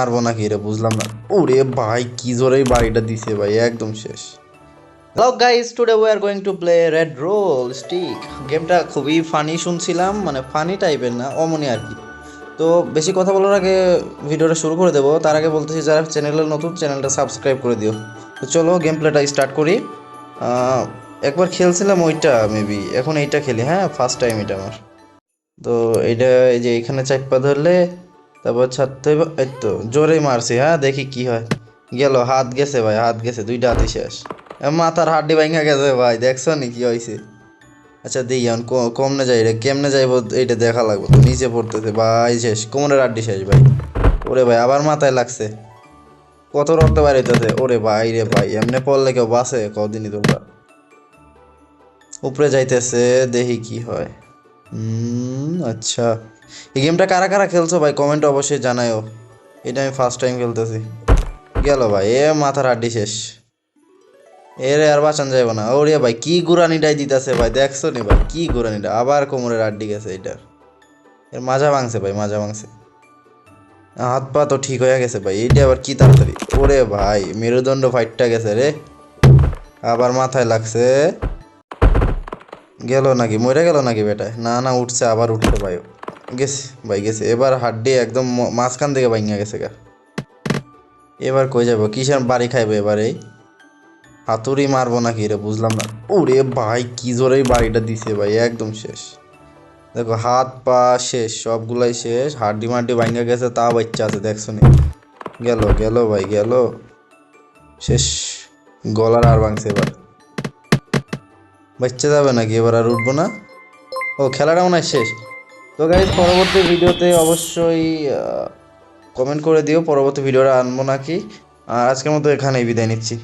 মারবো নাকি রে বুঝলাম না। ওরে ভাই কি জোরেই বাড়িটা দিছে ভাই, একদম শেষ। Hello guys, today we are going to play red roll stick. গেমটা খুবই ফানি শুনছিলাম, মানে ফানি টাইপের না, অমনি আর কি। তো বেশি কথা বলার আগে ভিডিওটা শুরু করে দেবো, তার আগে বলতেছি যারা চ্যানেলে নতুন চ্যানেলটা সাবস্ক্রাইব করে দিও। তো চলো গেম প্লেটা স্টার্ট করি। একবার খেলছিলাম ওইটা মেবি, এখন এইটা খেলি। হ্যাঁ, ফার্স্ট টাইম এটা আমার। তো এইটা এই যে এখানে চাপ্পা ধরলে তারপর ছাড়তে হইব। এই তো জোরেই মারছি, হ্যাঁ দেখি কি হয়। গেল, হাত গেছে ভাই, হাত গেছে, দুইটা হাতই শেষ। মাথার হাড্ডি ভাঙা গেছে ভাই, দেখছো নি কি হয়েছে? আচ্ছা দিই এখন কমনে যাই রে, কেমনে যাইব এইটা দেখা লাগবে। তো নিচে পড়তেছে ভাই, শেষ, কোমরের হাড্ডি শেষ ভাই। ওরে ভাই আবার মাথায় লাগছে, কত রক্ত বাড়াইতেছে। ওরে ভাই রে ভাই, এমনি পড়লে কেউ বাসে কদিনই তোমরা। উপরে যাইতেছে, দেখি কি হয়। আচ্ছা, এই গেমটা কারা কারা খেলছো ভাই কমেন্টে অবশ্যই জানাও। এটা আমি ফার্স্ট টাইম খেলতেছি। গেল ভাই, এ মাথার হাড্ডি শেষ। এরে আর বাঁচান যাইব না। ওরে ভাই কি গুরানিটাই দিতেছে ভাই, দেখছো নি ভাই কি গুরানিটা, আবার কোমরের হাড্ডি গেছে এটার। এর মাজা ভাঙছে ভাই, মাজা ভাঙছে। হাত পা তো ঠিক হয়ে গেছে ভাই, এইটা আবার কি তাড়াতাড়ি। ওরে ভাই মেরুদণ্ড ফাইটটা গেছে রে, আবার মাথায় লাগছে। গেল নাকি, মরে গেল নাকি বেটায়? না না, উঠছে, আবার উঠছে ভাই। গেছে ভাই গেছে, এবার হাড্ডি একদম মাঝখান থেকে ভাঙিয়া গেছে গা। এবার কই যাবো, কিসের বাড়ি খাইবো এবার? এই হাতুড়ি মারবো নাকি রে বুঝলাম না। ওরে ভাই কি জোরেই বাড়িটা দিছে ভাই, একদম শেষ। দেখো হাত পা শেষ, সবগুলাই শেষ, হাড্ডি মাড্ডি ভাঙিয়া গেছে, তা বাচ্চা আছে, দেখছো নি? গেল গেল ভাই গেল, শেষ। গলার আর ভাঙছে এবার। বাচ্চা যাবে নাকি এবার, আর উঠবো না। ও খেলাটা মনে হয় শেষ। তো গাইজ পরবর্তী ভিডিওতে অবশ্যই কমেন্ট করে দিও পরবর্তী ভিডিওটা আনবো নাকি। আর আজকের মতো এখানেই বিদায় নিচ্ছি।